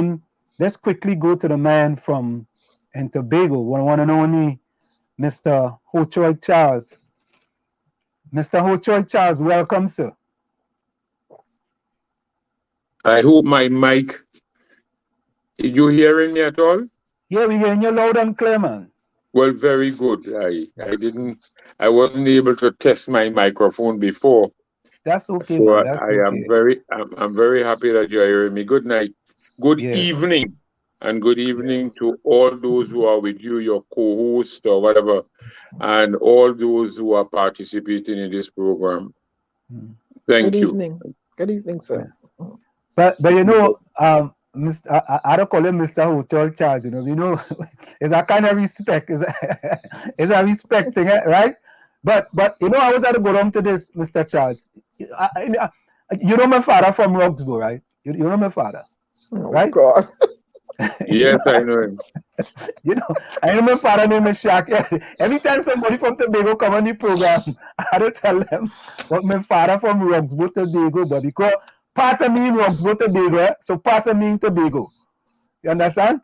mean, let's quickly go to the man from in Tobago, one and only Mr. 𝗪𝗀𝘀𝗽𝗪. Mr. 𝗪𝗀𝘀𝗽𝗪, welcome, sir. I hope my mic, did you hearing me at all? Yeah, we're hearing you loud and clear, man. Well, very good. I wasn't able to test my microphone before. That's okay, So man. That's okay. I'm very happy that you're hearing me. Good night. Good Yeah. evening. And good evening to all those who are with you, your co-host or whatever, and all those who are participating in this program. Thank you. Good evening, sir. But you know, Mr. I don't call him Mr. 𝗪𝗀𝘀𝗽𝗪, you know, it's a kind of respect, it's a respect thing, right? But you know, I was going to go down to this, Mr. Charles. You know my father from Roxborough, right? You know my father, right? God. Yes, I know him. You know, I know my father name is Shaq. Every time somebody from Tobago come on the program, I had to tell them what my father from Roxborough, Tobago, but because part of me in Roxborough, Tobago, so part of me in Tobago. You understand?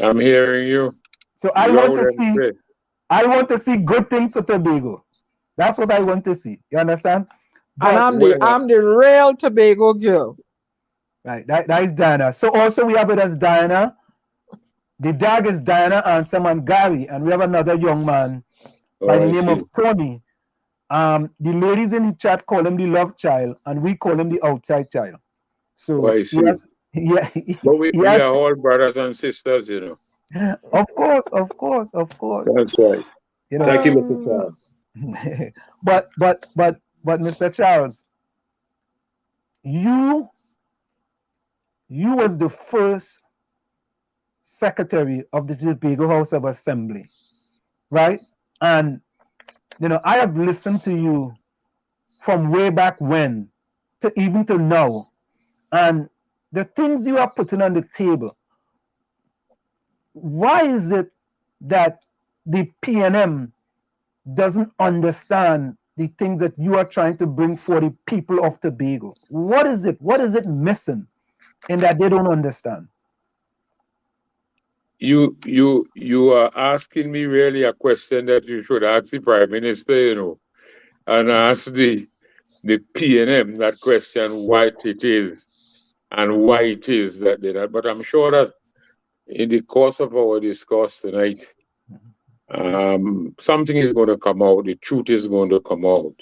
I'm hearing you. So I want to see good things for Tobago. That's what I want to see. You understand? But, and I'm the real Tobago girl. Right. That is Diana. So also we have with us Diana. The dog is Diana and someone Gary, and we have another young man by the name of Tony. The ladies in the chat call him the love child, and we call him the outside child. So yes, but we are all brothers and sisters, you know. Of course. That's right. You know, thank you, Mr. Charles. but Mr. Charles, you was the first secretary of the Tobago House of Assembly, right? And you know, I have listened to you from way back when to even to now, and the things you are putting on the table. Why is it that the PNM doesn't understand the things that you are trying to bring for the people of Tobago? What is it? What is it missing in that they don't understand? You are asking me really a question that you should ask the Prime Minister, you know, and ask the PNM that question, what it is and why it is that they that. But I'm sure that in the course of our discourse tonight, something is going to come out. The truth is going to come out.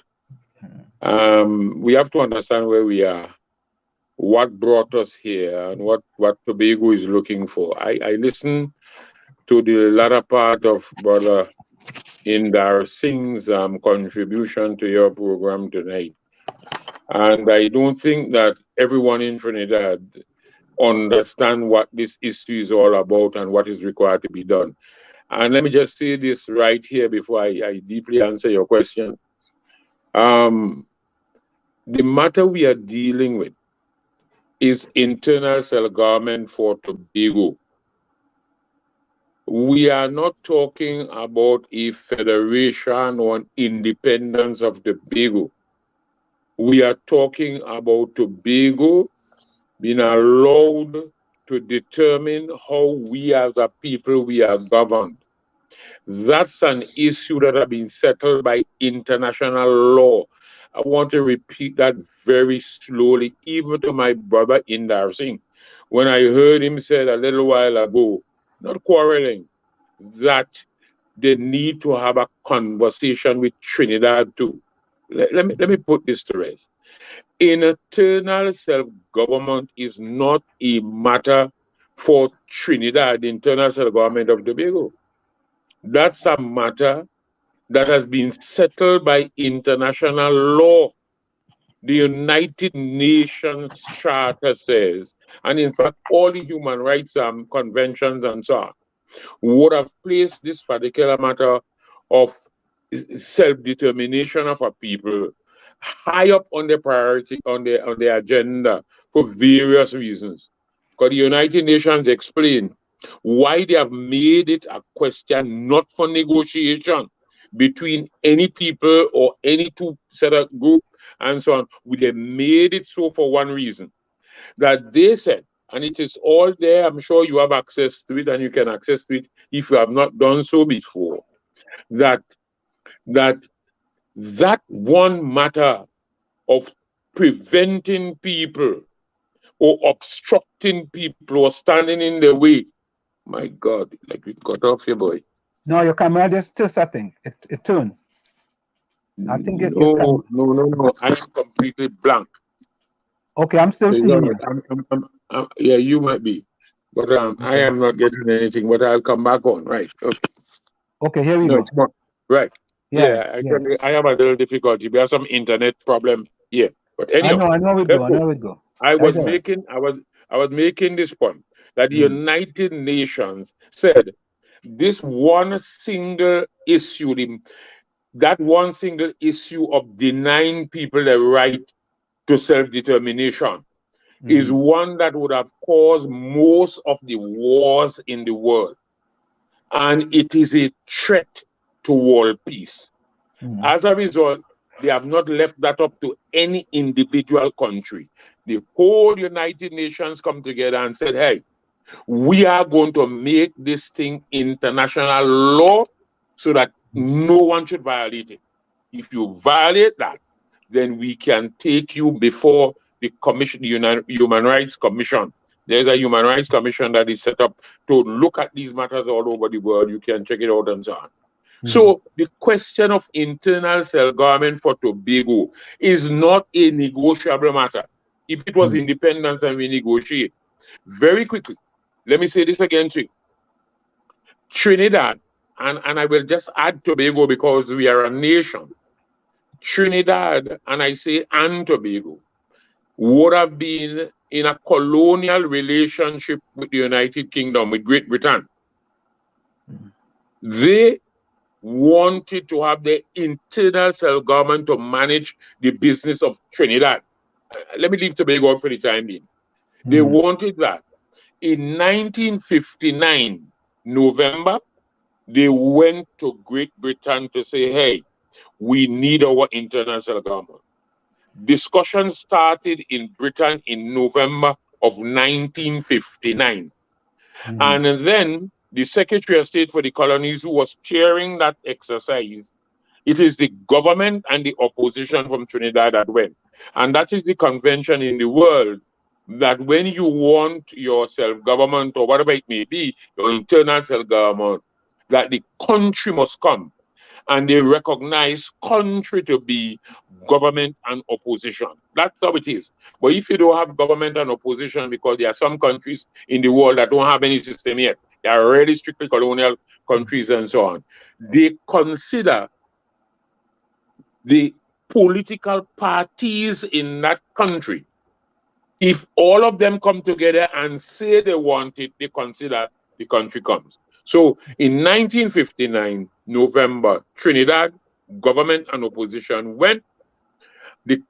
We have to understand where we are, what brought us here, and what Tobago is looking for. I listened to the latter part of Brother Indar Singh's contribution to your program tonight. And I don't think that everyone in Trinidad understand what this issue is all about and what is required to be done. And let me just say this right here before I deeply answer your question. The matter we are dealing with is internal self-government for Tobago. We are not talking about a federation or an independence of Tobago. We are talking about Tobago being allowed to determine how we as a people we are governed. That's an issue that has been settled by international law. I want to repeat that very slowly, even to my brother Indar Singh. When I heard him say a little while ago, not quarreling, that they need to have a conversation with Trinidad too. Let me put this to rest. Internal self-government is not a matter for Trinidad, the internal self-government of Tobago. That's a matter that has been settled by international law. The United Nations Charter says, and in fact, all the human rights conventions and so on, would have placed this particular matter of self-determination of a people high up on the priority, on the agenda for various reasons. Because the United Nations explain why they have made it a question not for negotiation between any people or any two set of group and so on. They made it so for one reason, that they said, and it is all there. I'm sure you have access to it, and you can access to it if you have not done so before. That one matter of preventing people or obstructing people or standing in the way. My God, like it got off your boy. No, your camera just turned something. It turned. I think it your camera. No. I'm completely blank. Okay, I'm still It's all seeing right. you. Yeah, you might be, but I am not getting anything. But I'll come back on. Right. Okay. Okay, here we No, go. it's not. Right. Yeah, Yeah, yeah. actually, I have a little difficulty. We have some internet problem here. But I anyhow, know it let's go. I go. know it go. I That's was all right. making this point that the Mm. United Nations said this one single issue, that one single issue of denying people the right to self-determination is one that would have caused most of the wars in the world. And it is a threat to world peace. As a result, they have not left that up to any individual country. The whole United Nations come together and said, hey, we are going to make this thing international law so that no one should violate it. If you violate that, then we can take you before the commission, the Human Rights Commission. There's a Human Rights Commission that is set up to look at these matters all over the world. You can check it out and so on. So the question of internal self-government for Tobago is not a negotiable matter. If it was independence and we negotiate, very quickly, let me say this again to you. Trinidad, and I will just add Tobago because we are a nation. Trinidad, and I say and Tobago, would have been in a colonial relationship with the United Kingdom, with Great Britain. They wanted to have their internal self-government to manage the business of Trinidad. Let me leave Tobago out for the time being. They wanted that. In 1959, November, they went to Great Britain to say, hey, we need our internal self-government. Discussions started in Britain in November of 1959. And then the Secretary of State for the Colonies, who was chairing that exercise, it is the government and the opposition from Trinidad that went. And that is the convention in the world that when you want your self-government or whatever it may be, your internal self-government, that the country must come. And they recognize country to be government and opposition. That's how it is. But if you don't have government and opposition, because there are some countries in the world that don't have any system yet, they are really strictly colonial countries and so on, they consider the political parties in that country. If all of them come together and say they want it, they consider the country comes. So in 1959, November, Trinidad, government and opposition went. The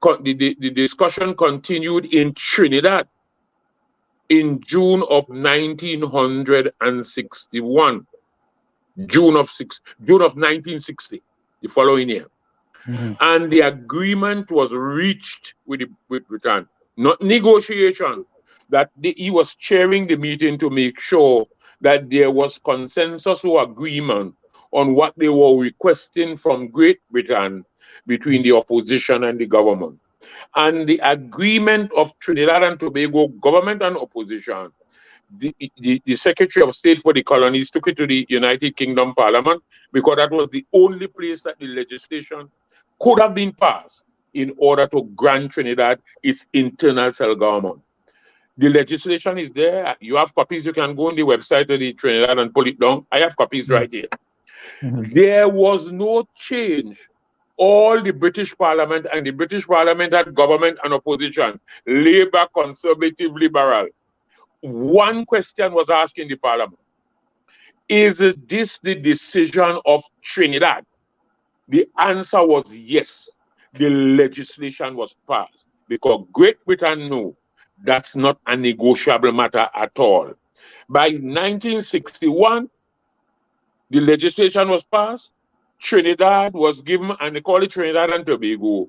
discussion continued in Trinidad in June of 1961. June of 1960, the following year. And the agreement was reached with Britain, not negotiation, that he was chairing the meeting to make sure that there was consensus or agreement on what they were requesting from Great Britain between the opposition and the government. And the agreement of Trinidad and Tobago government and opposition, the Secretary of State for the Colonies took it to the United Kingdom Parliament because that was the only place that the legislation could have been passed in order to grant Trinidad its internal self-government. The legislation is there. You have copies. You can go on the website of the Trinidad and pull it down. I have copies right here. There was no change. All the British Parliament, and the British Parliament had government and opposition, Labour, Conservative, Liberal. One question was asked in the Parliament. Is this the decision of Trinidad? The answer was yes. The legislation was passed because Great Britain knew that's not a negotiable matter at all. By 1961, the legislation was passed. Trinidad was given, and they call it Trinidad and Tobago,